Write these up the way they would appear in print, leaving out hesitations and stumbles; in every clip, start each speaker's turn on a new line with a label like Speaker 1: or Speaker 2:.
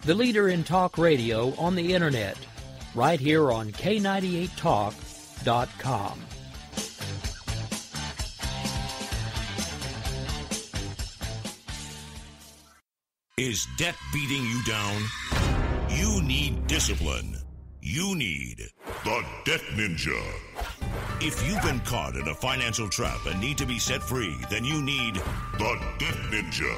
Speaker 1: the leader in talk radio on the Internet, right here on K98Talk.com.
Speaker 2: Is debt beating you down? You need discipline. You need the Debt Ninja. If you've been caught in a financial trap and need to be set free, then you need the Debt Ninja.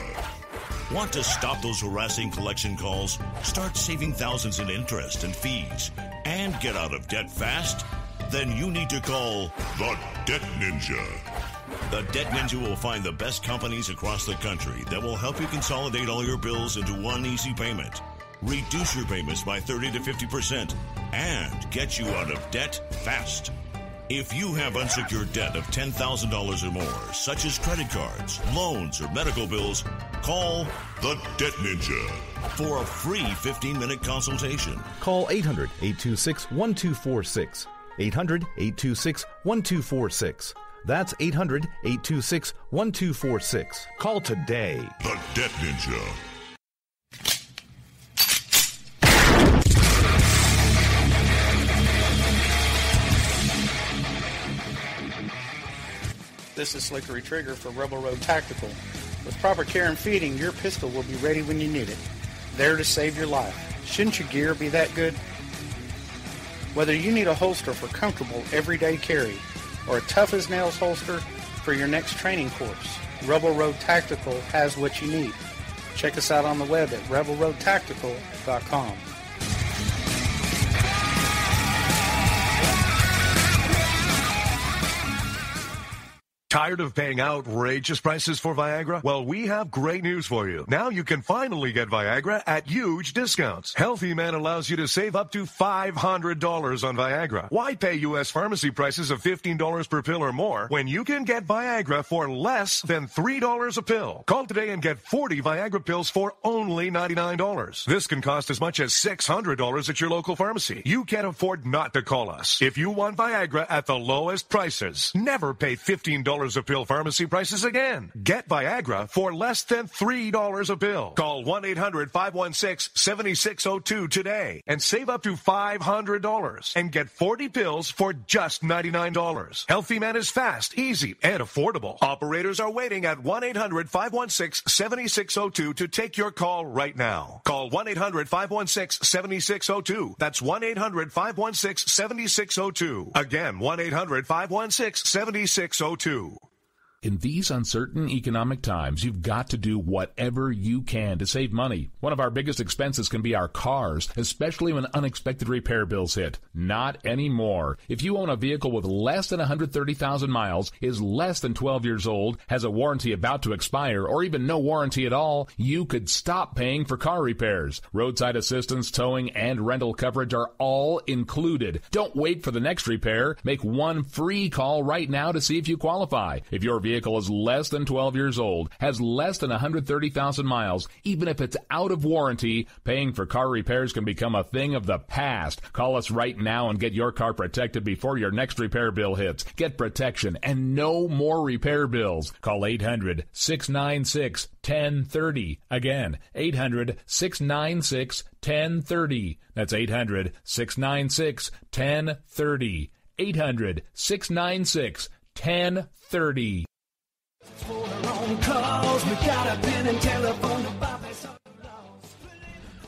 Speaker 2: Want to stop those harassing collection calls, start saving thousands in interest and fees, and get out of debt fast? Then you need to call the Debt Ninja. The Debt Ninja will find the best companies across the country that will help you consolidate all your bills into one easy payment, reduce your payments by 30 to 50%, and get you out of debt fast. If you have unsecured debt of $10,000 or more, such as credit cards, loans, or medical bills, call the Debt Ninja for a free 15-minute consultation.
Speaker 3: Call 800-826-1246. 800-826-1246. That's 800-826-1246. Call today.
Speaker 2: The Debt Ninja.
Speaker 4: This is Slickery Trigger for Rebel Road Tactical. With proper care and feeding, your pistol will be ready when you need it. There to save your life. Shouldn't your gear be that good? Whether you need a holster for comfortable everyday carry or a tough-as-nails holster for your next training course, Rebel Road Tactical has what you need. Check us out on the web at rebelroadtactical.com.
Speaker 5: Tired of paying outrageous prices for Viagra? Well, we have great news for you. Now you can finally get Viagra at huge discounts. Healthy Man allows you to save up to $500 on Viagra. Why pay U.S. pharmacy prices of $15 per pill or more when you can get Viagra for less than $3 a pill? Call today and get 40 Viagra pills for only $99. This can cost as much as $600 at your local pharmacy. You can't afford not to call us. If you want Viagra at the lowest prices, never pay $15 a pill pharmacy prices again. Get Viagra for less than $3 a pill. Call 1-800-516-7602 today and save up to $500 and get 40 pills for just $99. Healthy Man is fast, easy, and affordable. Operators are waiting at 1-800-516-7602 to take your call right now. Call 1-800-516-7602. That's 1-800-516-7602. Again, 1-800-516-7602.
Speaker 6: In these uncertain economic times, you've got to do whatever you can to save money. One of our biggest expenses can be our cars, especially when unexpected repair bills hit. Not anymore. If you own a vehicle with less than 130,000 miles, is less than 12 years old, has a warranty about to expire, or even no warranty at all, you could stop paying for car repairs. Roadside assistance, towing, and rental coverage are all included. Don't wait for the next repair. Make one free call right now to see if you qualify. If your vehicle is less than 12 years old, has less than 130,000 miles, even if it's out of warranty, paying for car repairs can become a thing of the past. Call us right now and get your car protected before your next repair bill hits. Get protection and no more repair bills. Call 800-696-1030. Again, 800-696-1030. That's 800-696-1030. 800-696-1030.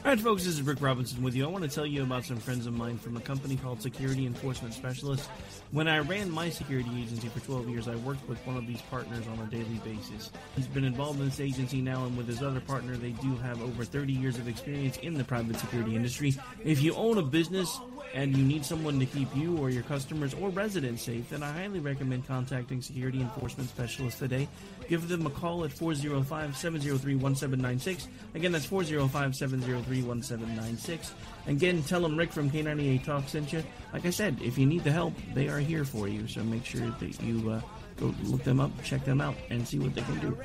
Speaker 7: All right, folks, this is Rick Robinson with you. I want to tell you about some friends of mine from a company called Security Enforcement Specialists. When I ran my security agency for 12 years, I worked with one of these partners on a daily basis. He's been involved in this agency now, and with his other partner, they do have over 30 years of experience in the private security industry. If you own a business and you need someone to keep you or your customers or residents safe, then I highly recommend contacting Security Enforcement Specialists today. Give them a call at 405-703-1796. Again, that's 405-703-1796. Again, tell them Rick from K98 Talk sent you. Like I said, if you need the help, they are here for you. So make sure that you go look them up, check them out, and see what they can do.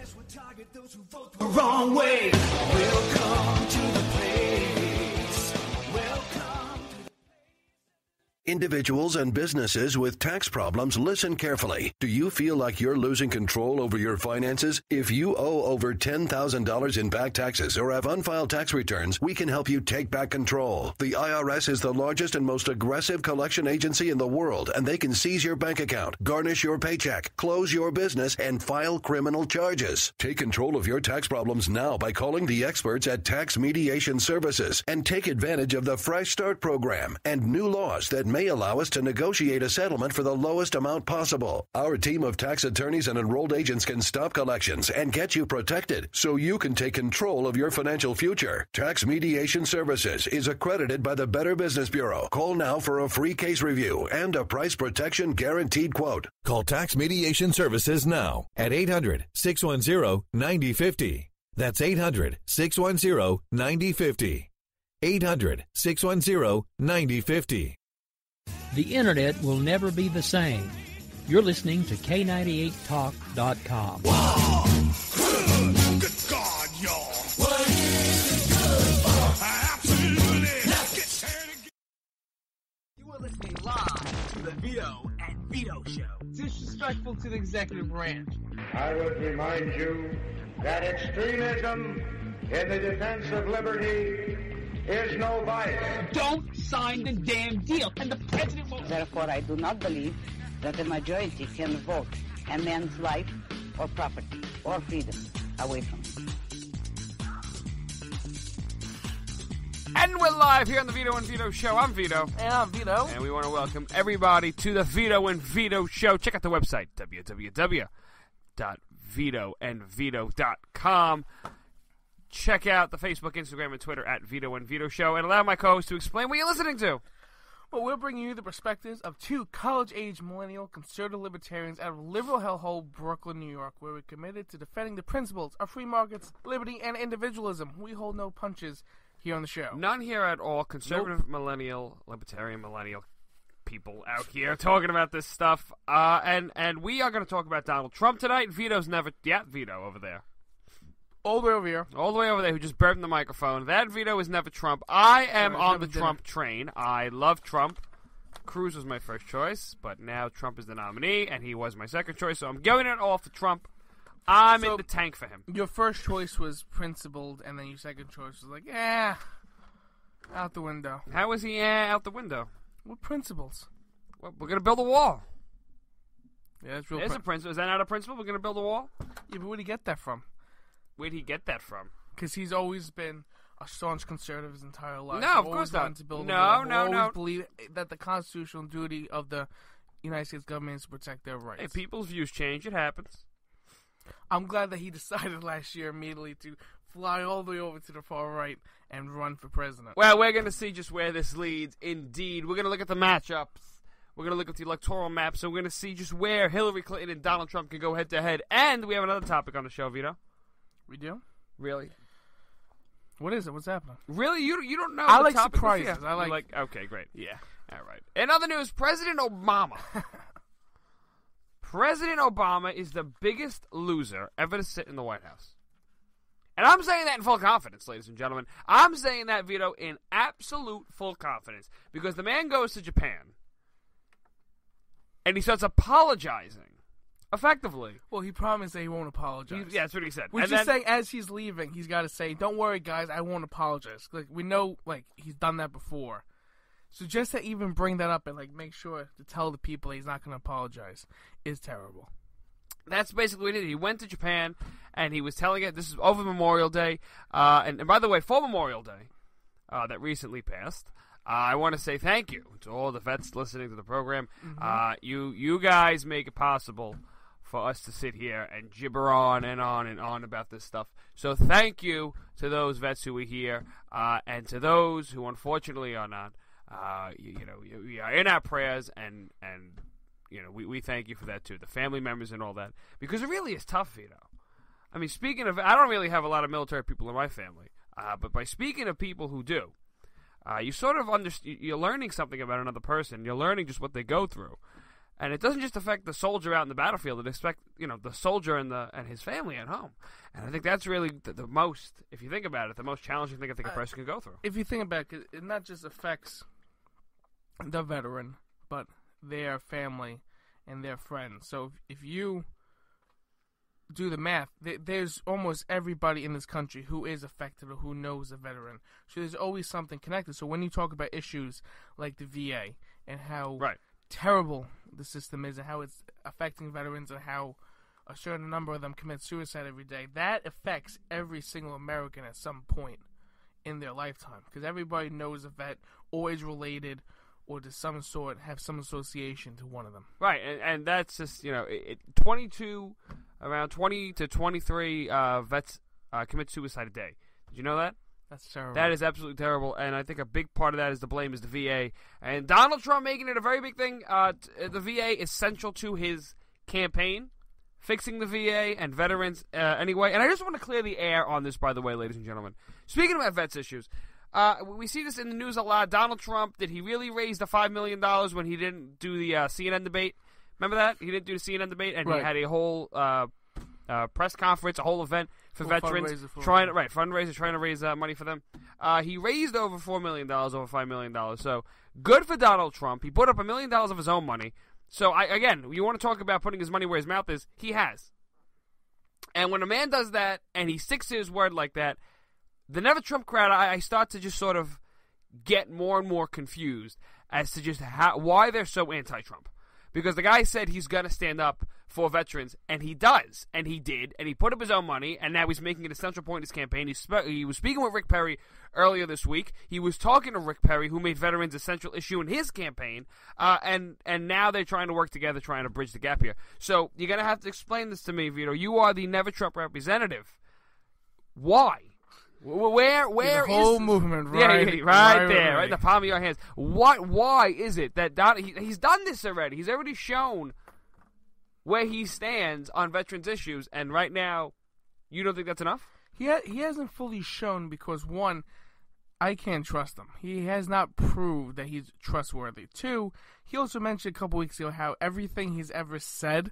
Speaker 8: Wrong way. Welcome to the place.
Speaker 9: Individuals and businesses with tax problems, listen carefully. Do you feel like you're losing control over your finances? If you owe over $10,000 in back taxes or have unfiled tax returns, we can help you take back control. The IRS is the largest and most aggressive collection agency in the world, and they can seize your bank account, garnish your paycheck, close your business, and file criminal charges. Take control of your tax problems now by calling the experts at Tax Mediation Services and take advantage of the Fresh Start program and new laws that may allow us to negotiate a settlement for the lowest amount possible. Our team of tax attorneys and enrolled agents can stop collections and get you protected so you can take control of your financial future. Tax Mediation Services is accredited by the Better Business Bureau. Call now for a free case review and a price protection guaranteed quote.
Speaker 10: Call Tax Mediation Services now at 800-610-9050. That's 800-610-9050. 800-610-9050.
Speaker 1: The Internet will never be the same. You're listening to K98Talk.com.
Speaker 8: Wow! Good God, y'all! What is it good for? Absolutely! Let's get started again.
Speaker 11: You are listening live to the Vito and Vito Show. Disrespectful to the executive branch.
Speaker 12: I would remind you that extremism in the defense of liberty is no vice.
Speaker 11: Don't sign the damn deal, and the president will...
Speaker 13: Therefore, I do not believe that the majority can vote a man's life or property or freedom away from him.
Speaker 14: And we're live here on the Vito and Vito Show. I'm Vito.
Speaker 15: And I'm Vito.
Speaker 14: And we want to welcome everybody to the Vito and Vito Show. Check out the website, www.vitoandvito.com. Check out the Facebook, Instagram, and Twitter at Vito and Vito Show, and allow my co-host to explain what you're listening to.
Speaker 15: Well, we're bringing you the perspectives of two college-age millennial conservative libertarians out of liberal hellhole Brooklyn, New York, where we're committed to defending the principles of free markets, liberty, and individualism. We hold no punches here on the show.
Speaker 14: None here at all. Conservative, millennial, libertarian, millennial people out here talking about this stuff. And we are going to talk about Donald Trump tonight. Vito's never... Yeah, Vito over there.
Speaker 15: All the way over here.
Speaker 14: All the way over there, who just burped in the microphone. That Vito is never Trump. I am on the Trump train. I love Trump. Cruz was my first choice, but now Trump is the nominee, and he was my second choice, so I'm going it all for Trump. I'm in the tank for him.
Speaker 15: Your first choice was principled, and then your second choice was like, out the window.
Speaker 14: How was he out the window?
Speaker 15: What principles?
Speaker 14: Well, we're going to build a wall.
Speaker 15: Yeah, that's real.
Speaker 14: There's a principle. Is that not a principle? We're going to build a wall?
Speaker 15: Yeah, but where'd he get that from?
Speaker 14: Where'd he get that from?
Speaker 15: Because he's always been a staunch conservative his entire life.
Speaker 14: No, of course not.
Speaker 15: No. Always believe that the constitutional duty of the United States government is to protect their rights.
Speaker 14: Hey, people's views change. It happens.
Speaker 15: I'm glad that he decided last year immediately to fly all the way over to the far right and run for president.
Speaker 14: Well, we're going to see just where this leads. Indeed, we're going to look at the matchups. We're going to look at the electoral map, so we're going to see just where Hillary Clinton and Donald Trump can go head-to-head. And we have another topic on the show, Vito.
Speaker 15: We do?
Speaker 14: Really?
Speaker 15: What is it? What's happening?
Speaker 14: Really? You don't know
Speaker 15: I
Speaker 14: the
Speaker 15: like
Speaker 14: topic?
Speaker 15: surprises.
Speaker 14: Yeah.
Speaker 15: I like...
Speaker 14: Okay, great.
Speaker 15: Yeah.
Speaker 14: All right. In other news, President Obama. President Obama is the biggest loser ever to sit in the White House. And I'm saying that in full confidence, ladies and gentlemen. I'm saying that, Vito, in absolute full confidence. Because the man goes to Japan, and he starts apologizing. Effectively.
Speaker 15: Well, he promised that he won't apologize.
Speaker 14: Yeah, that's what he said.
Speaker 15: Which is saying, as he's leaving, he's got to say, "Don't worry, guys, I won't apologize." Like we know, he's done that before. So just to even bring that up and make sure to tell the people he's not going to apologize is terrible.
Speaker 14: That's basically what he did. He went to Japan and he was telling it. This is over Memorial Day, and by the way, for Memorial Day, that recently passed. I want to say thank you to all the vets listening to the program.
Speaker 15: Mm-hmm.
Speaker 14: You guys make it possible for us to sit here and gibber on and on about this stuff. So thank you to those vets who are here, and to those who unfortunately are not. You are in our prayers, and we thank you for that too. The family members and all that, because it really is tough, Vito. I mean, speaking of, I don't really have a lot of military people in my family, but by speaking of people who do, you sort of you're learning something about another person. You're learning just what they go through. And it doesn't just affect the soldier out in the battlefield. It affects, the soldier and his family at home. And I think that's really the most, if you think about it, the most challenging thing I think a person can go through.
Speaker 15: If you think about it, it not just affects the veteran, but their family and their friends. So if you do the math, there's almost everybody in this country who is affected or who knows a veteran. So there's always something connected. So when you talk about issues like the VA and how terrible the system is and how it's affecting veterans and how a certain number of them commit suicide every day, that affects every single American at some point in their lifetime. Because everybody knows a vet or is related or to some sort have some association to one of them.
Speaker 14: Right, and that's just, around 20 to 23 vets commit suicide a day. Did you know that?
Speaker 15: That's terrible.
Speaker 14: That is absolutely terrible, and I think a big part of that is the blame is the VA. And Donald Trump making it a very big thing. The VA is central to his campaign, fixing the VA and veterans anyway. And I just want to clear the air on this, by the way, ladies and gentlemen. Speaking about vets issues, we see this in the news a lot. Donald Trump, did he really raise the $5 million when he didn't do the CNN debate? Remember that? He didn't do the CNN debate, and he had a whole press conference, a whole event for veterans. Fundraiser, trying to raise money for them. He raised over $4 million, over $5 million. So good for Donald Trump. He put up $1 million of his own money. So, again, you want to talk about putting his money where his mouth is, he has. And when a man does that, and he sticks to his word like that, the Never Trump crowd, I start to just sort of get more and more confused as to just why they're so anti-Trump. Because the guy said he's going to stand up for veterans, and he does, and he did, and he put up his own money, and now he's making it a central point in his campaign. He was speaking with Rick Perry earlier this week. He was talking to Rick Perry, who made veterans a central issue in his campaign, and now they're trying to work together, trying to bridge the gap here. So you're going to have to explain this to me, Vito. You are the Never Trump representative. Why? Where
Speaker 15: the whole movement
Speaker 14: right there, right in the palm of your hands. Why is it that he's done this already? He's already shown where he stands on veterans issues, and right now, you don't think that's enough?
Speaker 15: He hasn't fully shown because, one, I can't trust him. He has not proved that he's trustworthy. Two, he also mentioned a couple weeks ago how everything he's ever said,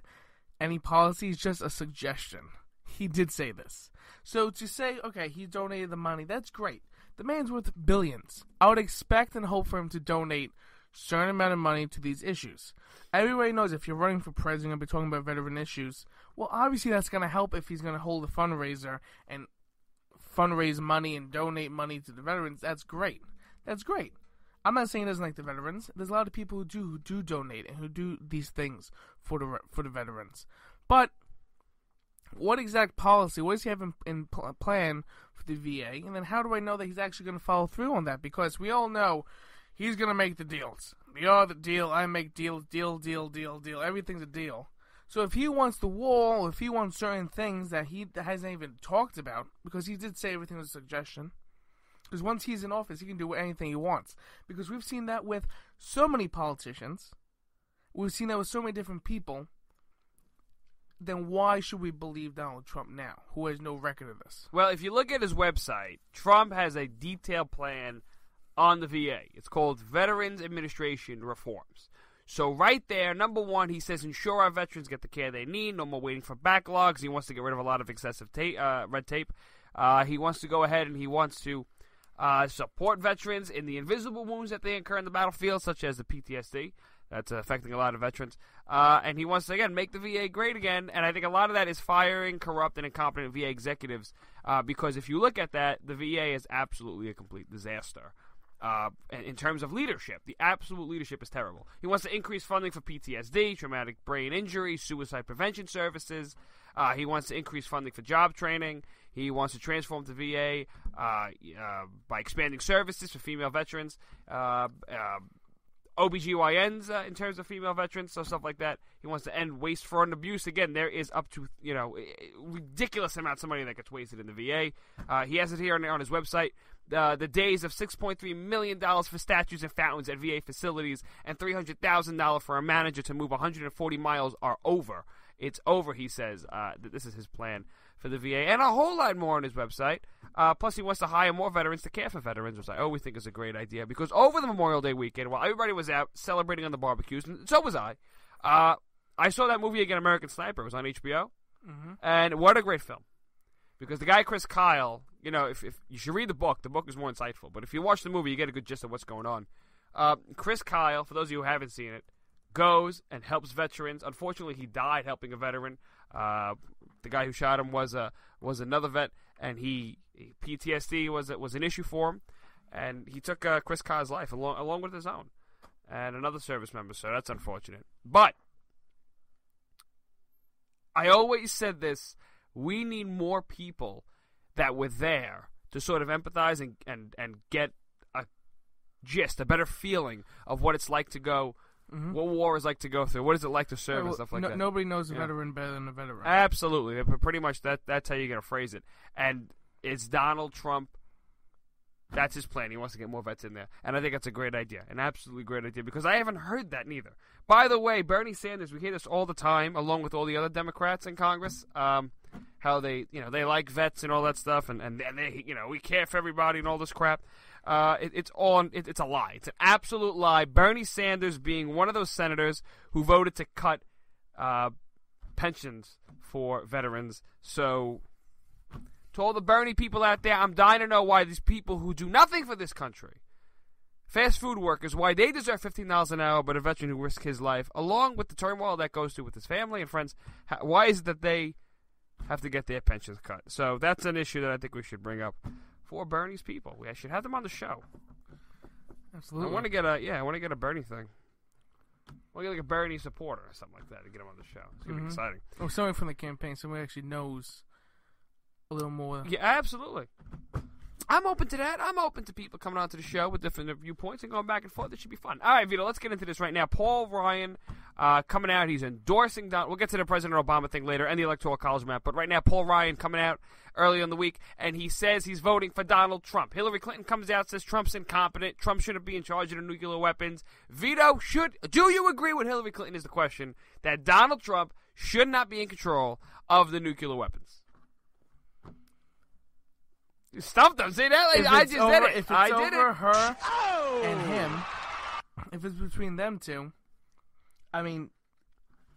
Speaker 15: any policy, is just a suggestion. He did say this. So to say, okay, he donated the money, that's great. The man's worth billions. I would expect and hope for him to donate a certain amount of money to these issues. Everybody knows if you're running for president and be talking about veteran issues, well, obviously that's going to help if he's going to hold a fundraiser and fundraise money and donate money to the veterans. That's great. That's great. I'm not saying he doesn't like the veterans. There's a lot of people who do donate and who do these things for the veterans. But what exact policy, what does he have in plan for the VA? And then how do I know that he's actually going to follow through on that? Because we all know he's going to make the deals. We are the deal, I make deals, deal. Everything's a deal. So if he wants the wall, if he wants certain things that he hasn't even talked about, because he did say everything was a suggestion, because once he's in office, he can do anything he wants. Because we've seen that with so many politicians. We've seen that with so many different people. Then why should we believe Donald Trump now, who has no record of this?
Speaker 14: Well, if you look at his website, Trump has a detailed plan on the VA. It's called Veterans Administration Reforms. So right there, number one, he says ensure our veterans get the care they need, no more waiting for backlogs. He wants to get rid of a lot of excessive red tape. He wants to go ahead and he wants to support veterans in the invisible wounds that they incur in the battlefield, such as the PTSD. That's affecting a lot of veterans. And he wants to, again, make the VA great again. And I think a lot of that is firing corrupt and incompetent VA executives. Because if you look at that, the VA is absolutely a complete disaster. In terms of leadership, the absolute leadership is terrible. He wants to increase funding for PTSD, traumatic brain injury, suicide prevention services. He wants to increase funding for job training. He wants to transform the VA by expanding services for female veterans. OBGYNs in terms of female veterans, so stuff like that. He wants to end waste, fraud, and abuse. Again, there is up to, ridiculous amounts of money that gets wasted in the VA. He has it here on his website. The days of $6.3 million for statues and fountains at VA facilities and $300,000 for a manager to move 140 miles are over. It's over, he says. This is his plan for the VA, and a whole lot more on his website. Plus, he wants to hire more veterans to care for veterans, which I always think is a great idea, because over the Memorial Day weekend, while everybody was out celebrating on the barbecues, and so was I saw that movie again, American Sniper. It was on HBO, and what a great film. Because the guy, Chris Kyle, if you should read the book is more insightful, but if you watch the movie, you get a good gist of what's going on. Chris Kyle, for those of you who haven't seen it, goes and helps veterans. Unfortunately, he died helping a veteran. The guy who shot him was another vet, and PTSD was an issue for him, and he took Chris Kyle's life along with his own, and another service member. So that's unfortunate. But I always said this: we need more people that were there to sort of empathize and get a gist, a better feeling of what it's like to go. Mm-hmm. What war is like to go through. What is it like to serve and stuff like that.
Speaker 15: Nobody knows a veteran better than a veteran.
Speaker 14: Absolutely. Pretty much that's how you're going to phrase it. And it's Donald Trump. That's his plan. He wants to get more vets in there. And I think that's a great idea. An absolutely great idea. Because I haven't heard that neither. By the way, Bernie Sanders, we hear this all the time, along with all the other Democrats in Congress, how they they like vets and all that stuff, and they, we care for everybody and all this crap. It's a lie. It's an absolute lie. Bernie Sanders being one of those senators who voted to cut pensions for veterans. So, to all the Bernie people out there, I'm dying to know why these people who do nothing for this country, fast food workers, why they deserve $15 an hour, but a veteran who risked his life, along with the turmoil that goes through with his family and friends, why is it that they have to get their pensions cut? So that's an issue that I think we should bring up for Bernie's people. We should have them on the show.
Speaker 15: Absolutely.
Speaker 14: I want to get a Bernie thing. I want to get like a Bernie supporter or something like that to get him on the show. It's gonna be exciting.
Speaker 15: Or somebody from the campaign, somebody actually knows a little more.
Speaker 14: Yeah, absolutely. I'm open to that. I'm open to people coming onto the show with different viewpoints and going back and forth. This should be fun. All right, Vito, let's get into this right now. Paul Ryan coming out. He's endorsing Donald. We'll get to the President Obama thing later and the Electoral College map. But right now, Paul Ryan coming out early in the week, and he says he's voting for Donald Trump. Hillary Clinton comes out, says Trump's incompetent. Trump shouldn't be in charge of the nuclear weapons. Vito, do you agree with Hillary Clinton is the question, that Donald Trump should not be in control of the nuclear weapons? You stumped them. See that? Like, I just did it.
Speaker 15: If it's over her and him, if it's between them two, I mean,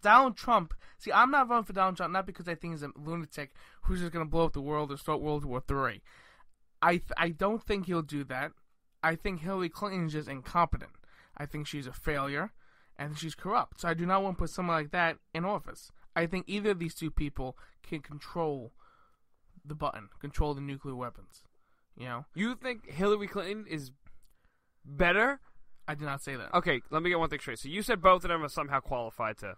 Speaker 15: Donald Trump. See, I'm not voting for Donald Trump not because I think he's a lunatic who's just going to blow up the world or start World War III. I don't think he'll do that. I think Hillary Clinton is just incompetent. I think she's a failure, and she's corrupt. So I do not want to put someone like that in office. I think either of these two people can control the button, control the nuclear weapons.
Speaker 14: You think Hillary Clinton is better?
Speaker 15: I did not say that.
Speaker 14: Okay, let me get one thing straight. So you said both of them are somehow qualified to.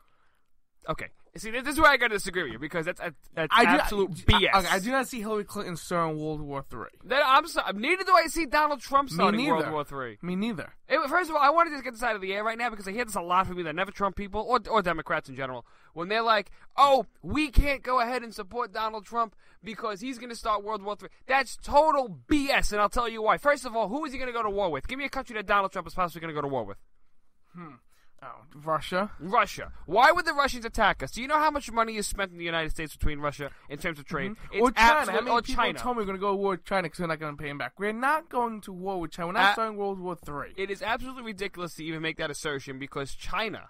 Speaker 14: Okay, see, this is where I got to disagree with you because that's absolute BS.
Speaker 15: I do not see Hillary Clinton starting World War III.
Speaker 14: Neither do I see Donald Trump starting World War III.
Speaker 15: Me neither.
Speaker 14: First of all, I wanted to get this out of the air right now because I hear this a lot from either never Trump people or Democrats in general when they're like, "Oh, we can't go ahead and support Donald Trump because he's going to start World War III." That's total BS, and I'll tell you why. First of all, who is he going to go to war with? Give me a country that Donald Trump is possibly going to go to war with.
Speaker 15: Russia.
Speaker 14: Why would the Russians attack us? Do you know how much money is spent in the United States between Russia in terms of trade?
Speaker 15: Mm-hmm. Or China. How many people told me we're going to go to war with China because we're not going to pay them back? We're not going to war with China. We're not starting World War III.
Speaker 14: It is absolutely ridiculous to even make that assertion because China,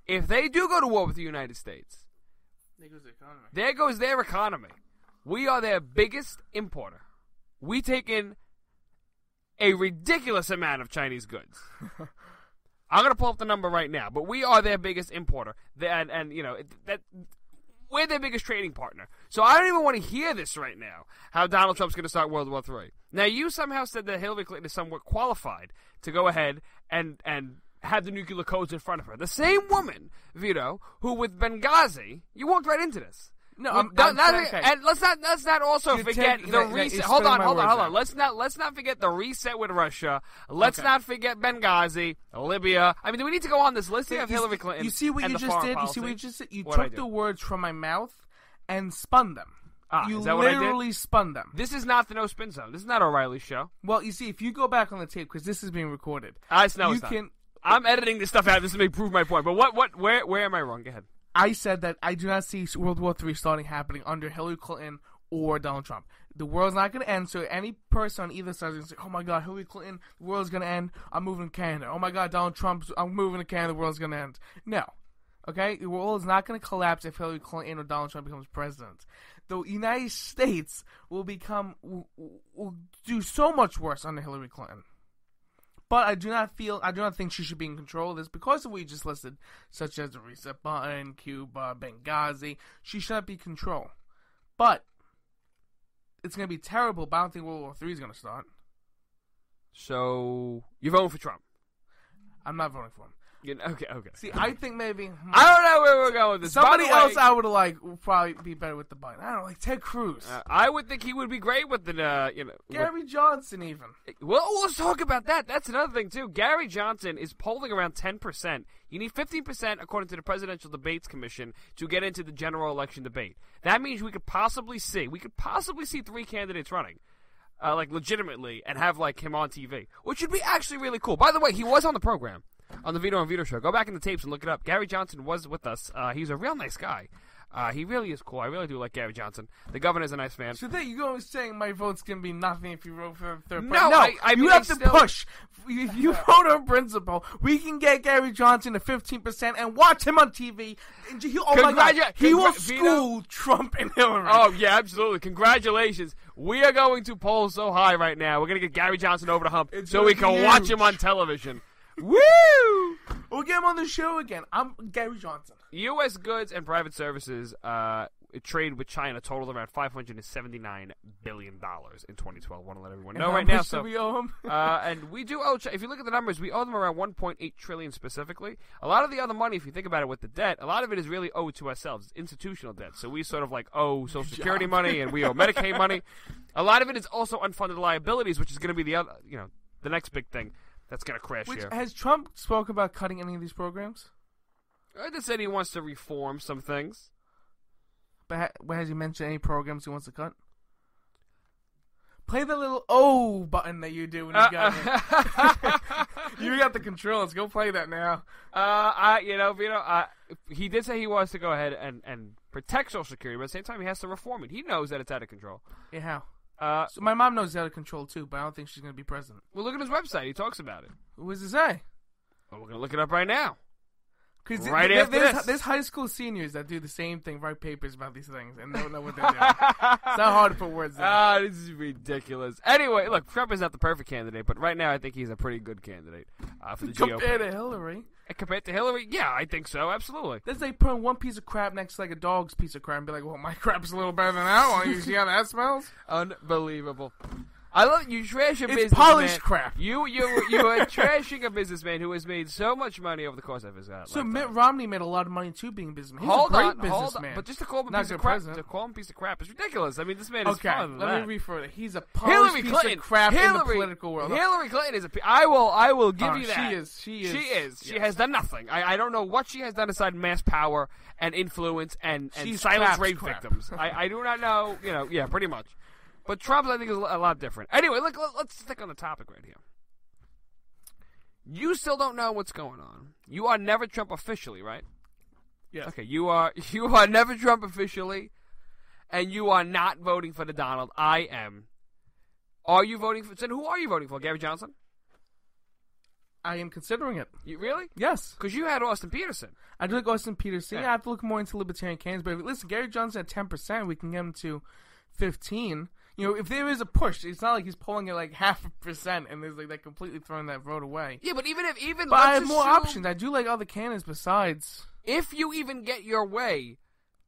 Speaker 14: if they do go to war with the United States,
Speaker 15: there goes the economy.
Speaker 14: There goes their economy. We are their biggest importer. We take in a ridiculous amount of Chinese goods. I'm going to pull up the number right now, but we are their biggest importer, and we're their biggest trading partner. So I don't even want to hear this right now, how Donald Trump's going to start World War III. Now, you somehow said that Hillary Clinton is somewhat qualified to go ahead and have the nuclear codes in front of her. The same woman, Vito, who with Benghazi, you walked right into this.
Speaker 15: No,
Speaker 14: and let's not also forget the reset. Hold on. Let's not forget the reset with Russia. Let's not forget Benghazi, Libya. I mean, do we need to go on this list here of Hillary Clinton?
Speaker 15: You see what you just did?
Speaker 14: Policy?
Speaker 15: You see what you just did? You took the words from my mouth and spun them. You literally spun them.
Speaker 14: This is not the No Spin Zone. This is not O'Reilly's show.
Speaker 15: Well, you see, if you go back on the tape, because this is being recorded.
Speaker 14: It's not. I'm editing this stuff out. This may prove my point. But where am I wrong? Go ahead.
Speaker 15: I said that I do not see World War III starting happening under Hillary Clinton or Donald Trump. The world's not going to end, so any person on either side is going to say, "Oh my God, Hillary Clinton, the world's going to end. I'm moving to Canada. Oh my God, Donald Trump, I'm moving to Canada. The world's going to end." No. Okay? The world is not going to collapse if Hillary Clinton or Donald Trump becomes president. The United States will do so much worse under Hillary Clinton. But I do not think she should be in control of this because of what you just listed, such as the reset button, Cuba, Benghazi. She should not be in control. But it's going to be terrible, but I don't think World War III is going to start.
Speaker 14: So, you're voting for Trump?
Speaker 15: I'm not voting for him.
Speaker 14: Okay.
Speaker 15: See, I think maybe...
Speaker 14: I don't know where we're going with this.
Speaker 15: Somebody else I would would probably be better with the Biden. I don't know, like Ted Cruz.
Speaker 14: I would think he would be great with the,
Speaker 15: Gary Johnson, even.
Speaker 14: Well, let's talk about that. That's another thing, too. Gary Johnson is polling around 10%. You need 15%, according to the Presidential Debates Commission, to get into the general election debate. That means we could possibly see 3 candidates running. Legitimately, and have, him on TV. Which would be actually really cool. By the way, he was on the program. On the Vito and Vito show. Go back in the tapes and look it up. Gary Johnson was with us. He's a real nice guy. He really is cool. I really do like Gary Johnson. The governor's a nice man.
Speaker 15: So then you're going saying my vote's going to be nothing if you vote for a third party?
Speaker 14: No, I
Speaker 15: you have to push. If you vote on principle, we can get Gary Johnson to 15% and watch him on TV. He will school Trump and Hillary.
Speaker 14: Oh, yeah, absolutely. Congratulations. We are going to poll so high right now. We're going to get Gary Johnson over the hump so we can watch him on television. Woo!
Speaker 15: We'll get him on the show again. I'm Gary Johnson.
Speaker 14: U.S. goods and private services trade with China totaled around $579 billion in 2012. Want to let everyone know right now.
Speaker 15: So we owe them?
Speaker 14: And we do owe. If you look at the numbers, we owe them around $1.8 trillion specifically. A lot of the other money, if you think about it, with the debt, a lot of it is really owed to ourselves. It's institutional debt. So we sort of owe Social Security money and we owe Medicaid money. A lot of it is also unfunded liabilities, which is going to be the other, the next big thing. That's going to crash here.
Speaker 15: Has Trump spoke about cutting any of these programs?
Speaker 14: I just said he wants to reform some things.
Speaker 15: But has he mentioned any programs he wants to cut? Play the little O button that you do when you got it. You got the controls. Go play that now.
Speaker 14: Vito, he did say he wants to go ahead and protect Social Security, but at the same time he has to reform it. He knows that it's out of control.
Speaker 15: Yeah, how? So my mom knows it's out of control too, but I don't think she's going to be president.
Speaker 14: Well, look at his website. He talks about it.
Speaker 15: What does it say?
Speaker 14: Well, we're going to look it up right now.
Speaker 15: There's high school seniors that do the same thing, write papers about these things, and don't know what they're doing. It's not hard to put words in.
Speaker 14: This is ridiculous. Anyway, look, Trump is not the perfect candidate, but right now I think he's a pretty good candidate for the GOP.
Speaker 15: Compared to Hillary?
Speaker 14: Compared to Hillary? Yeah, I think so, absolutely.
Speaker 15: That's like putting one piece of crap next to a dog's piece of crap and be like, well, my crap's a little better than that one. You see how that smells?
Speaker 14: Unbelievable. I love you trash a businessman.
Speaker 15: It's polished crap.
Speaker 14: You are trashing a businessman who has made so much money over the course of his life.
Speaker 15: So Mitt Romney made a lot of money too being a businessman. He's a great businessman.
Speaker 14: But just to call him a piece of crap, is ridiculous. I mean, this man is fun.
Speaker 15: Let me rephrase it. He's a polished piece of crap in the political world.
Speaker 14: Hillary Clinton is I will give you that.
Speaker 15: She is.
Speaker 14: She has done nothing. I don't know what she has done aside mass power and influence and silence rape victims. I do not know. Yeah, pretty much. But Trump, I think, is a lot different. Anyway, let's stick on the topic right here. You still don't know what's going on. You are never Trump officially, right?
Speaker 15: Yes.
Speaker 14: Okay, you are never Trump officially, and you are not voting for the Donald. I am. Are you voting for? Then who are you voting for? Gary Johnson?
Speaker 15: I am considering it.
Speaker 14: You really?
Speaker 15: Yes.
Speaker 14: Because you had Austin Peterson.
Speaker 15: I do like Austin Peterson. Yeah. I have to look more into libertarian candidates. But listen, Gary Johnson at 10%, we can get him to 15%. If there is a push, it's not like he's polling at 0.5%, and there's that completely throwing that vote away.
Speaker 14: Yeah, but
Speaker 15: but I have more options. I do like other candidates besides.
Speaker 14: If you even get your way,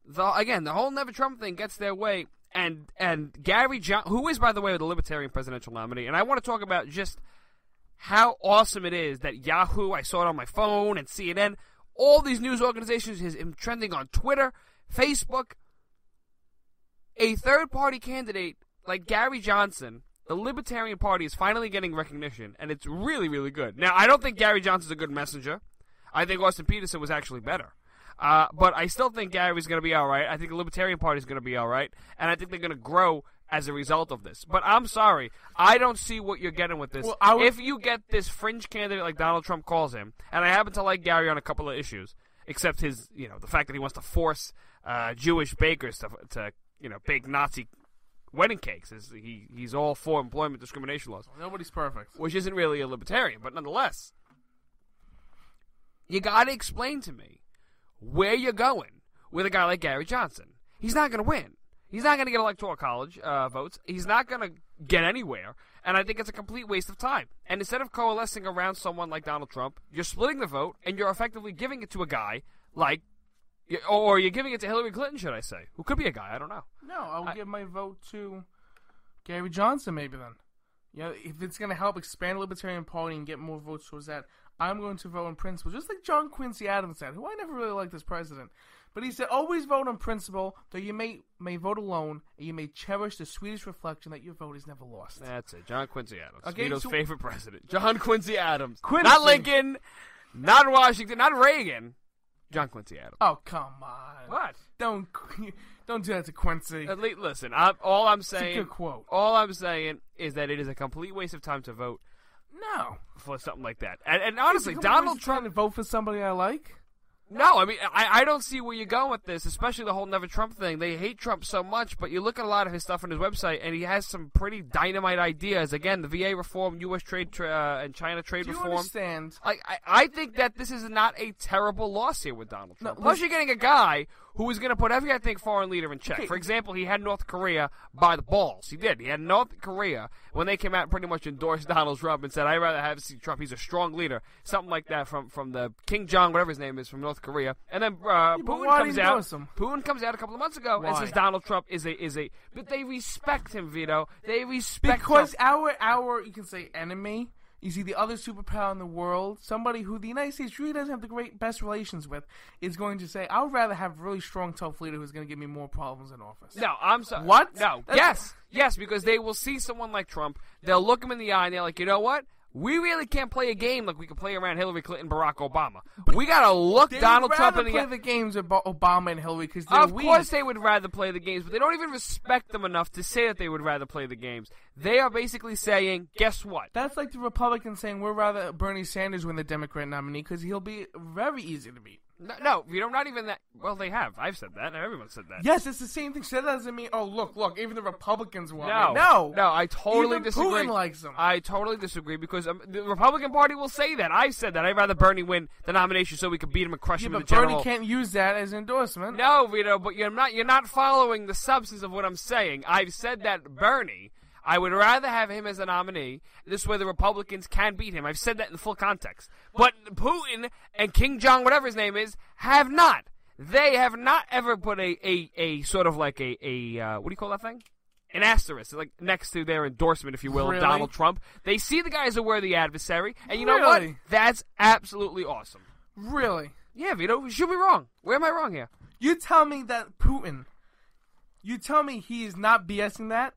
Speaker 14: the whole Never Trump thing gets their way, and Gary Johnson, who is, by the way, the Libertarian presidential nominee, and I want to talk about just how awesome it is that Yahoo, I saw it on my phone, and CNN, all these news organizations, him trending on Twitter, Facebook, a third-party candidate like Gary Johnson, the Libertarian Party is finally getting recognition, and it's really, really good. Now, I don't think Gary Johnson's a good messenger. I think Austin Peterson was actually better. But I still think Gary's going to be all right. I think the Libertarian Party is going to be all right, and I think they're going to grow as a result of this. But I'm sorry. I don't see what you're getting with this. Well, if you get this fringe candidate like Donald Trump calls him, and I happen to like Gary on a couple of issues, except his, the fact that he wants to force Jewish bakers to bake Nazi wedding cakes. He's all for employment discrimination laws.
Speaker 15: Nobody's perfect.
Speaker 14: Which isn't really a libertarian, but nonetheless. You got to explain to me where you're going with a guy like Gary Johnson. He's not going to win. He's not going to get electoral college votes. He's not going to get anywhere. And I think it's a complete waste of time. And instead of coalescing around someone like Donald Trump, you're splitting the vote, and you're effectively giving it to a guy like, or you're giving it to Hillary Clinton, should I say, who could be a guy. I don't know.
Speaker 15: No, I'll give my vote to Gary Johnson maybe then. Yeah, if it's going to help expand the Libertarian Party and get more votes towards that, I'm going to vote on principle. Just like John Quincy Adams said, who I never really liked as president. But he said, always vote on principle, though you may vote alone, and you may cherish the sweetest reflection that your vote is never lost.
Speaker 14: That's it. John Quincy Adams.
Speaker 15: Okay,
Speaker 14: Vito's
Speaker 15: so-
Speaker 14: favorite president. John Quincy Adams.
Speaker 15: Quincy.
Speaker 14: Not Lincoln, not Washington, not Reagan. John Quincy Adams.
Speaker 15: Oh, come on.
Speaker 14: What?
Speaker 15: Don't do that to Quincy.
Speaker 14: Listen, all I'm saying,
Speaker 15: It's a good quote.
Speaker 14: All I'm saying is that it is a complete waste of time to vote
Speaker 15: No.
Speaker 14: for something like that. And honestly, Donald Trump
Speaker 15: to vote for somebody I like?
Speaker 14: No, I mean, I don't see where you're going with this, especially the whole Never Trump thing. They hate Trump so much, but you look at a lot of his stuff on his website, and he has some pretty dynamite ideas. Again, the VA reform, U.S. trade and China trade reform.
Speaker 15: Do you understand?
Speaker 14: I think that this is not a terrible loss here with Donald Trump.
Speaker 15: No,
Speaker 14: Plus, you're getting a guy who is going to put every, I think, foreign leader in check.
Speaker 15: Okay.
Speaker 14: For example, he had North Korea by the balls. He did. He had North Korea when they came out and pretty much endorsed Donald Trump and said, I'd rather have see Trump. He's a strong leader. Something like that from the King Jong, whatever his name is, from North Korea. And then Putin comes out. Putin comes out a couple of months ago and says Donald Trump is a. But they respect him, Vito. They respect
Speaker 15: because
Speaker 14: Trump.
Speaker 15: our you can say enemy. You see, the other superpower in the world, somebody who the United States really doesn't have the best relations with, is going to say, I would rather have a really strong, tough leader who's going to give me more problems in office.
Speaker 14: No, I'm sorry.
Speaker 15: What?
Speaker 14: No. Yes, because they will see someone like Trump. They'll look him in the eye and they're like, you know what? We really can't play a game like we can play around Hillary Clinton, Barack Obama. We got to look Donald Trump in the eye.
Speaker 15: They would rather play the games with Obama and Hillary because they're
Speaker 14: weak. Of course they would rather play the games, but they don't even respect them enough to say that they would rather play the games. They are basically saying, guess what?
Speaker 15: That's like the Republicans saying we'd rather Bernie Sanders win the Democrat nominee because he'll be very easy to beat.
Speaker 14: No, you know, not even that. Well, they have. I've said that. Everyone said that.
Speaker 15: Yes, it's the same thing. So that doesn't mean, oh, look, even the Republicans want
Speaker 14: No,
Speaker 15: it. No,
Speaker 14: I totally
Speaker 15: even
Speaker 14: disagree.
Speaker 15: Putin likes him.
Speaker 14: I totally disagree because the Republican Party will say that. I've said that. I'd rather Bernie win the nomination so we could beat him and crush him in the general.
Speaker 15: Bernie can't use that as endorsement.
Speaker 14: No, Vito, but you're not following the substance of what I'm saying. I've said that Bernie, I would rather have him as a nominee. This way the Republicans can beat him. I've said that in full context. But Putin and King Jong, whatever his name is, have not. They have not ever put a sort of like a what do you call that thing? An asterisk, like next to their endorsement, if you will,
Speaker 15: Really?
Speaker 14: of Donald Trump. They see the guy as a worthy adversary, and you know what? That's absolutely awesome.
Speaker 15: Really?
Speaker 14: Yeah, Vito, you should be wrong. Where am I wrong here?
Speaker 15: You tell me that Putin, you tell me he is not BSing that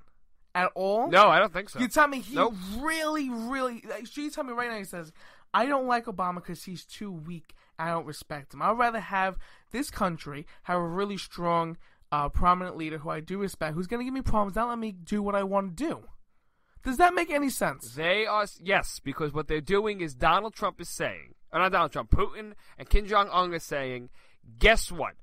Speaker 15: at all?
Speaker 14: No, I don't think so.
Speaker 15: You tell me he
Speaker 14: Nope.
Speaker 15: really, you tell me right now he says, I don't like Obama because he's too weak. I don't respect him. I'd rather have this country have a really strong, prominent leader who I do respect, who's going to give me problems, not let me do what I want to do. Does that make any sense?
Speaker 14: They are, yes, because what they're doing is Donald Trump is saying, or not Donald Trump, Putin and Kim Jong-un are saying, guess what?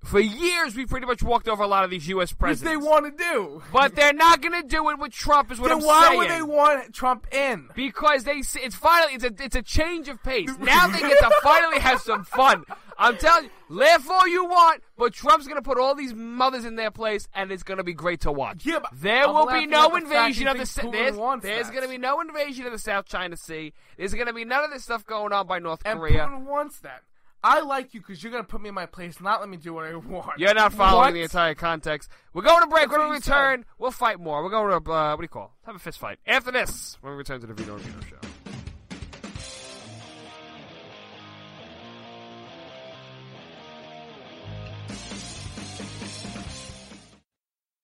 Speaker 14: For years, we pretty much walked over a lot of these U.S. presidents.
Speaker 15: Which they want to do.
Speaker 14: But they're not going to do it with Trump, is what I'm
Speaker 15: Then why
Speaker 14: saying.
Speaker 15: would they want Trump in?
Speaker 14: Because it's finally, it's a change of pace. Now they get to finally have some fun. I'm telling you, laugh all you want, but Trump's going to put all these mothers in their place, and it's going to be great to watch.
Speaker 15: Yeah, but
Speaker 14: there
Speaker 15: I'm
Speaker 14: will be
Speaker 15: laughing
Speaker 14: no
Speaker 15: at the fact
Speaker 14: invasion
Speaker 15: he
Speaker 14: of the
Speaker 15: thinks
Speaker 14: there's going to be no invasion of the South China Sea. There's going to be none of this stuff going on by North
Speaker 15: And
Speaker 14: Korea.
Speaker 15: Putin wants that. I like you because you're going to put me in my place, not let me do what I want.
Speaker 14: You're not following
Speaker 15: What?
Speaker 14: the entire context. We're going to break.
Speaker 15: That's
Speaker 14: When we
Speaker 15: what you
Speaker 14: return, we'll fight more. We're going to, what do you call? Have a fist fight. After this, when we return to the Vito and Vito Show.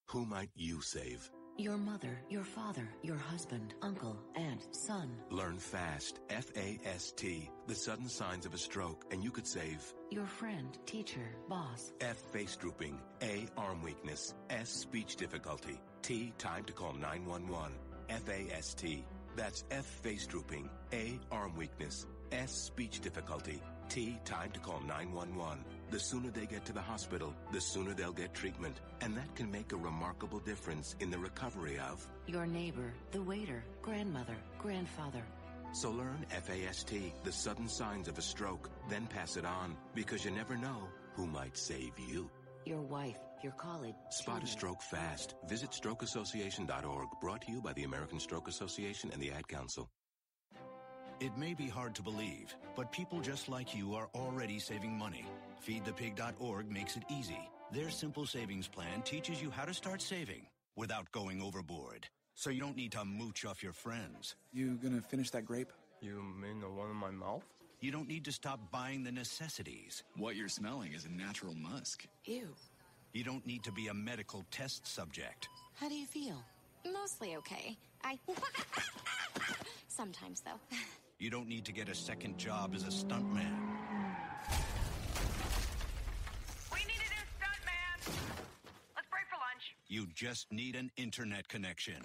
Speaker 16: Who might you save?
Speaker 17: Your mother, your father, your husband, uncle, aunt, son.
Speaker 16: Learn FAST, F-A-S-T, the sudden signs of a stroke, and you could save.
Speaker 17: Your friend, teacher, boss.
Speaker 16: F, face drooping. A, arm weakness. S, speech difficulty. T, time to call 911. F-A-S-T. That's F, face drooping. A, arm weakness. S, speech difficulty. T, time to call 911. The sooner they get to the hospital, the sooner they'll get treatment. And that can make a remarkable difference in the recovery of
Speaker 17: your neighbor, the waiter, grandmother, grandfather.
Speaker 16: So learn FAST, the sudden signs of a stroke, then pass it on, because you never know who might save you.
Speaker 17: your wife, your college.
Speaker 16: Spot a stroke fast. Visit strokeassociation.org. Brought to you by the American Stroke Association and the Ad Council.
Speaker 18: It may be hard to believe, but people just like you are already saving money. FeedThePig.org makes it easy. Their simple savings plan teaches you how to start saving without going overboard. So you don't need to mooch off your friends.
Speaker 19: You gonna finish that grape?
Speaker 20: You mean the one in my mouth?
Speaker 18: You don't need to stop buying the necessities.
Speaker 19: What you're smelling is a natural musk.
Speaker 17: Ew.
Speaker 18: You don't need to be a medical test subject.
Speaker 17: How do you feel?
Speaker 21: Mostly okay. Sometimes, though.
Speaker 18: You don't need to get a second job as a stuntman.
Speaker 22: We need a new stuntman. Let's break for lunch.
Speaker 18: You just need an internet connection.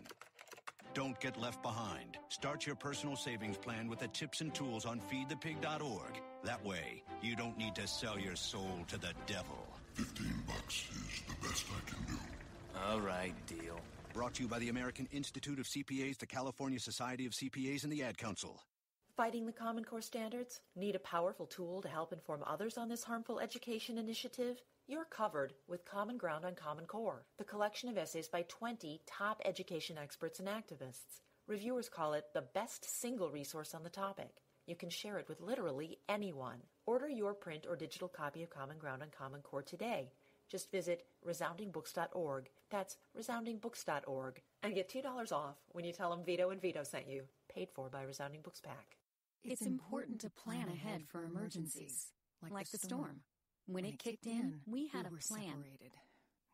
Speaker 18: Don't get left behind. Start your personal savings plan with the tips and tools on feedthepig.org. That way, you don't need to sell your soul to the devil.
Speaker 23: $15 is the best I can do.
Speaker 18: All right, deal. Brought to you by the American Institute of CPAs, the California Society of CPAs, and the Ad Council.
Speaker 24: Fighting the Common Core standards? Need a powerful tool to help inform others on this harmful education initiative? You're covered with Common Ground on Common Core, the collection of essays by 20 top education experts and activists. Reviewers call it the best single resource on the topic. You can share it with literally anyone. Order your print or digital copy of Common Ground on Common Core today. Just visit resoundingbooks.org. That's resoundingbooks.org. And get $2 off when you tell them Vito and Vito sent you. Paid for by Resounding Books Pack.
Speaker 25: It's important to plan ahead for emergencies, like the storm. When it kicked in, we had a plan.
Speaker 26: Separated.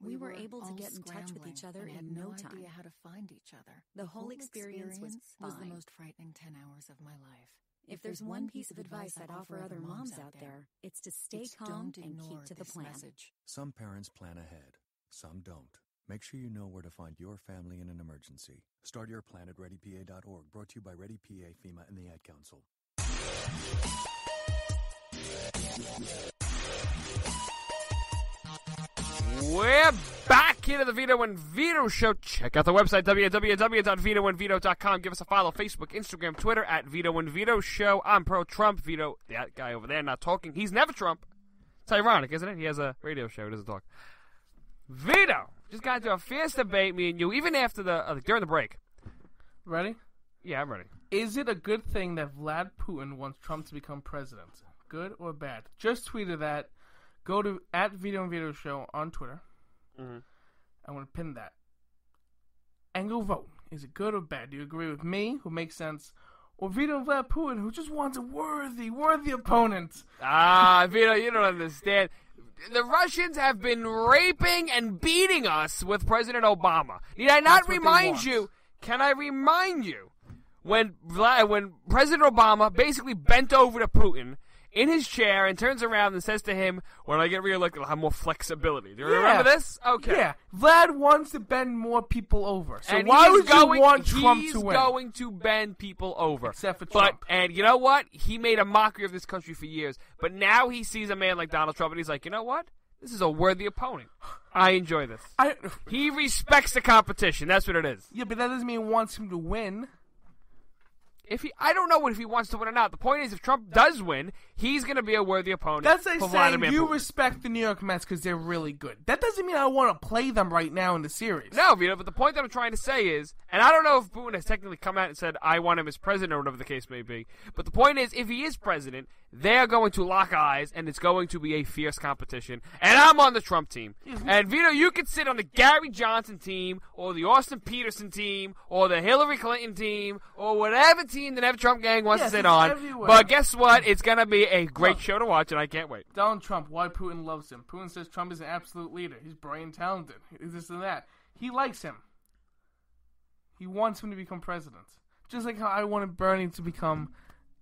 Speaker 25: We were able to get in touch with each other in no time.
Speaker 26: Idea how to find each other.
Speaker 25: The whole experience was fine.
Speaker 26: The most frightening 10 hours of my life.
Speaker 25: If there's one piece of advice I'd offer other moms out there, it's to stay calm and keep to the plan.
Speaker 26: Message.
Speaker 27: Some parents plan ahead, some don't. Make sure you know where to find your family in an emergency. Start your plan at ReadyPA.org. Brought to you by ReadyPA, FEMA, and the Ad Council.
Speaker 14: We're back here to the Vito and Vito Show. Check out the website, www.vitoandvito.com. Give us a follow, Facebook, Instagram, Twitter, at Vito and Vito Show. I'm pro-Trump. Vito, that guy over there, not talking. He's never Trump. It's ironic, isn't it? He has a radio show. He doesn't talk. Vito, just got into a fierce debate, me and you, even after during the break.
Speaker 15: Ready?
Speaker 14: Yeah, I'm ready.
Speaker 15: Is it a good thing that Vlad Putin wants Trump to become president? Good or bad? Just tweeted that. Go to at Vito and Vito Show on Twitter.
Speaker 14: Mm-hmm.
Speaker 15: I want to pin that. And go vote. Is it good or bad? Do you agree with me, who makes sense, or Vito and Vlad Putin, who just wants a worthy opponent?
Speaker 14: Vito, you don't understand. The Russians have been raping and beating us with President Obama. Need I not remind you? Can I remind you when President Obama basically bent over to Putin in his chair and turns around and says to him, when I get reelected, I'll have more flexibility. Do you remember this? Okay.
Speaker 15: Yeah. Vlad wants to bend more people over. So
Speaker 14: and
Speaker 15: why would you want Trump to win?
Speaker 14: He's going to bend people over.
Speaker 15: Except for Trump.
Speaker 14: And you know what? He made a mockery of this country for years. But now he sees a man like Donald Trump and he's like, you know what? This is a worthy opponent. I enjoy this. He respects the competition. That's what it is.
Speaker 15: Yeah, but that doesn't mean he wants him to win.
Speaker 14: I don't know if he wants to win or not. The point is, if Trump does win, he's going to be a worthy opponent.
Speaker 15: That's like
Speaker 14: for
Speaker 15: saying
Speaker 14: Vladimir
Speaker 15: you
Speaker 14: Putin.
Speaker 15: respect the New York Mets because they're really good. That doesn't mean I want to play them right now in the series.
Speaker 14: No, Vito, but the point that I'm trying to say is, and I don't know if Putin has technically come out and said, I want him as president or whatever the case may be, but the point is, if he is president, they're going to lock eyes, and it's going to be a fierce competition. And I'm on the Trump team. And Vito, you could sit on the Gary Johnson team, or the Austin Peterson team, or the Hillary Clinton team, or whatever team the Never Trump gang wants to sit on.
Speaker 15: Everywhere.
Speaker 14: But guess what? It's going to be a great show to watch, and I can't wait.
Speaker 15: Donald Trump, why Putin loves him. Putin says Trump is an absolute leader. He's brilliant, talented. He's this and that. He likes him. He wants him to become president. Just like how I wanted Bernie to become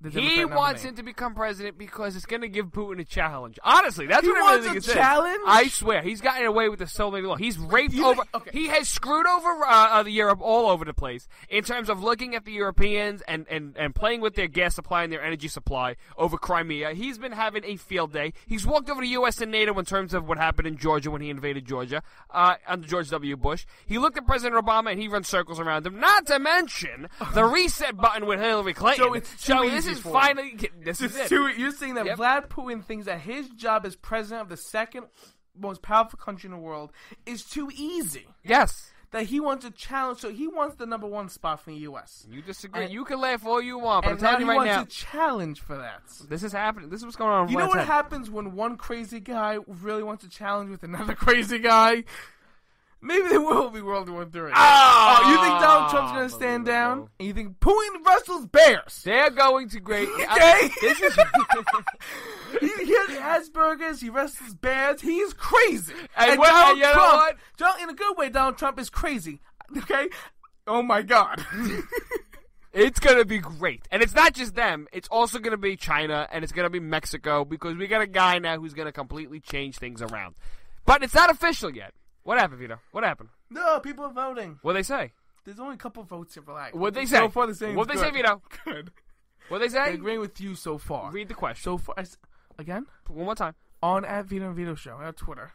Speaker 15: the Democrat
Speaker 14: He
Speaker 15: nominee.
Speaker 14: wants him to become president because it's going to give Putin a challenge. Honestly, that's what I really think
Speaker 15: wants
Speaker 14: it's
Speaker 15: a challenge?
Speaker 14: I swear, he's gotten away with this so many long. He's raped over.
Speaker 15: Okay.
Speaker 14: He has screwed over Europe all over the place in terms of looking at the Europeans and playing with their gas supply and their energy supply over Crimea. He's been having a field day. He's walked over the U.S. and NATO in terms of what happened in Georgia when he invaded Georgia under George W. Bush. He looked at President Obama and he runs circles around him. Not to mention the reset button with Hillary Clinton.
Speaker 15: So
Speaker 14: this is finally. This is it.
Speaker 15: You're saying that Vlad Putin thinks that his job as president of the second most powerful country in the world is too easy.
Speaker 14: Yes.
Speaker 15: That he wants to challenge, so he wants the number one spot from the U.S.
Speaker 14: You disagree. You can laugh all you want, but I'm
Speaker 15: and
Speaker 14: telling you right now.
Speaker 15: he wants to challenge for that.
Speaker 14: This is happening. This is what's going on.
Speaker 15: You know what happens when one crazy guy really wants to challenge with another crazy guy? Maybe there will be World War III. Oh, you think Donald Trump's going to stand down? And you think Putin wrestles bears?
Speaker 14: They're going to great.
Speaker 15: Okay?
Speaker 14: This is.
Speaker 15: He has Asperger's. He wrestles bears. He is crazy.
Speaker 14: And
Speaker 15: Donald
Speaker 14: you know
Speaker 15: Trump,
Speaker 14: what?
Speaker 15: in a good way, Donald Trump is crazy. Okay? Oh, my God.
Speaker 14: It's going to be great. And it's not just them. It's also going to be China, and it's going to be Mexico, because we got a guy now who's going to completely change things around. But it's not official yet. What happened, Vito? What happened?
Speaker 15: No, people are voting.
Speaker 14: What'd they say?
Speaker 15: There's only a couple votes here, relax.
Speaker 14: What'd they say?
Speaker 15: So far, they're saying
Speaker 14: What'd they say, Vito?
Speaker 15: Good.
Speaker 14: What'd they say?
Speaker 15: They're agreeing with you so far.
Speaker 14: Read the question.
Speaker 15: So far, again?
Speaker 14: One more time.
Speaker 15: On at Vito and Vito Show, on Twitter.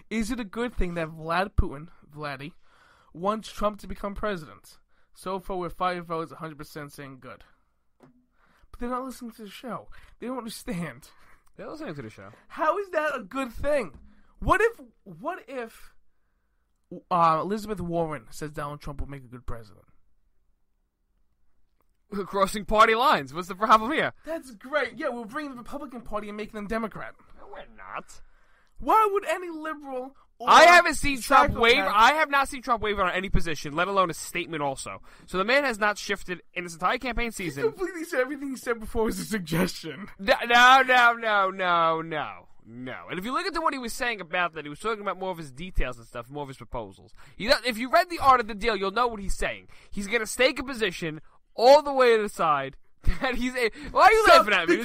Speaker 15: Is it a good thing that Vladdy, wants Trump to become president? So far, with 5 votes, 100% saying good. But they're not listening to the show. They don't understand.
Speaker 14: They're listening to the show.
Speaker 15: How is that a good thing? What if Elizabeth Warren says Donald Trump will make a good president?
Speaker 14: We're crossing party lines. What's the problem here?
Speaker 15: That's great. Yeah, we'll bring the Republican Party and make them Democrat.
Speaker 14: No, we're not.
Speaker 15: Why would any liberal...
Speaker 14: I haven't seen Trump waver. I have not seen Trump waver on any position, let alone a statement also. So the man has not shifted in his entire campaign season.
Speaker 15: He completely said everything he said before was a suggestion.
Speaker 14: No. And if you look at what he was saying about that, he was talking about more of his details and stuff, more of his proposals. If you read the art of the deal, you'll know what he's saying. He's going to stake a position all the way to the side. That why are you laughing at me? He's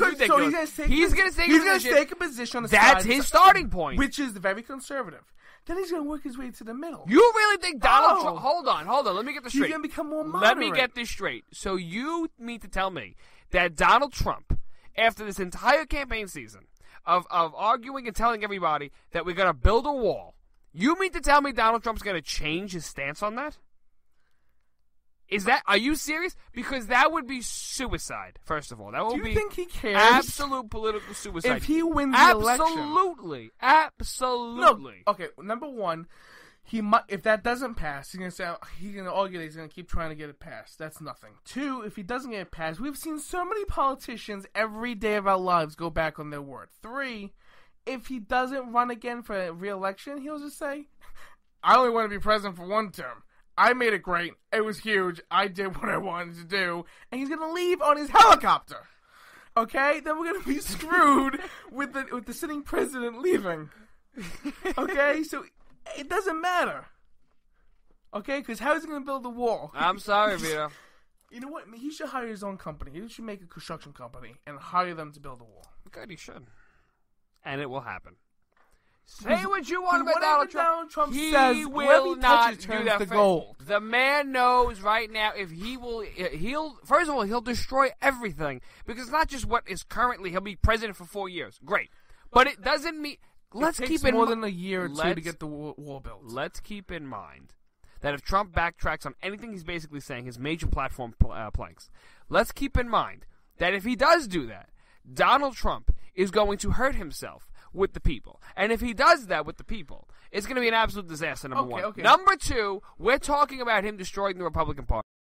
Speaker 14: going to
Speaker 15: stake a position on the side.
Speaker 14: That's his starting point.
Speaker 15: Which is very conservative. Then he's going to work his way to the middle.
Speaker 14: You really think Donald Trump... Hold on. Let me get this straight.
Speaker 15: He's going to become more moderate.
Speaker 14: Let me get this straight. So you mean to tell me that Donald Trump, after this entire campaign season of arguing and telling everybody that we're going to build a wall, you mean to tell me Donald Trump's going to change his stance on that? Are you serious? Because that would be suicide, first of all. That would
Speaker 15: Do you
Speaker 14: be
Speaker 15: think he cares?
Speaker 14: Absolute political suicide.
Speaker 15: If he wins the election.
Speaker 14: Absolutely.
Speaker 15: No. Okay, number one, he might. If that doesn't pass, he's going to argue that he's going to keep trying to get it passed. That's nothing. 2, if he doesn't get it passed, we've seen so many politicians every day of our lives go back on their word. 3, if he doesn't run again for re-election, he'll just say, I only want to be president for 1 term. I made it great. It was huge. I did what I wanted to do. And he's going to leave on his helicopter. Okay? Then we're going to be screwed with the sitting president leaving. Okay? So it doesn't matter. Okay? Because how is he going to build the wall?
Speaker 14: I'm sorry, Vito.
Speaker 15: You know what? He should hire his own company. He should make a construction company and hire them to build a wall.
Speaker 14: Good, he should. And it will happen. Say what you want about Donald Trump. He will not do that. The man knows right now if he'll first of all, he'll destroy everything because it's not just what is currently. He'll be president for 4 years. Great. But it doesn't mean.
Speaker 15: Let's keep in more than a year or 2 to get the wall built.
Speaker 14: Let's keep in mind that if Trump backtracks on anything he's basically saying, his major platform planks, let's keep in mind that if he does do that, Donald Trump is going to hurt himself with the people. And if he does that with the people, it's going to be an absolute disaster, number one.
Speaker 15: Okay.
Speaker 14: Number 2, we're talking about him destroying the Republican Party.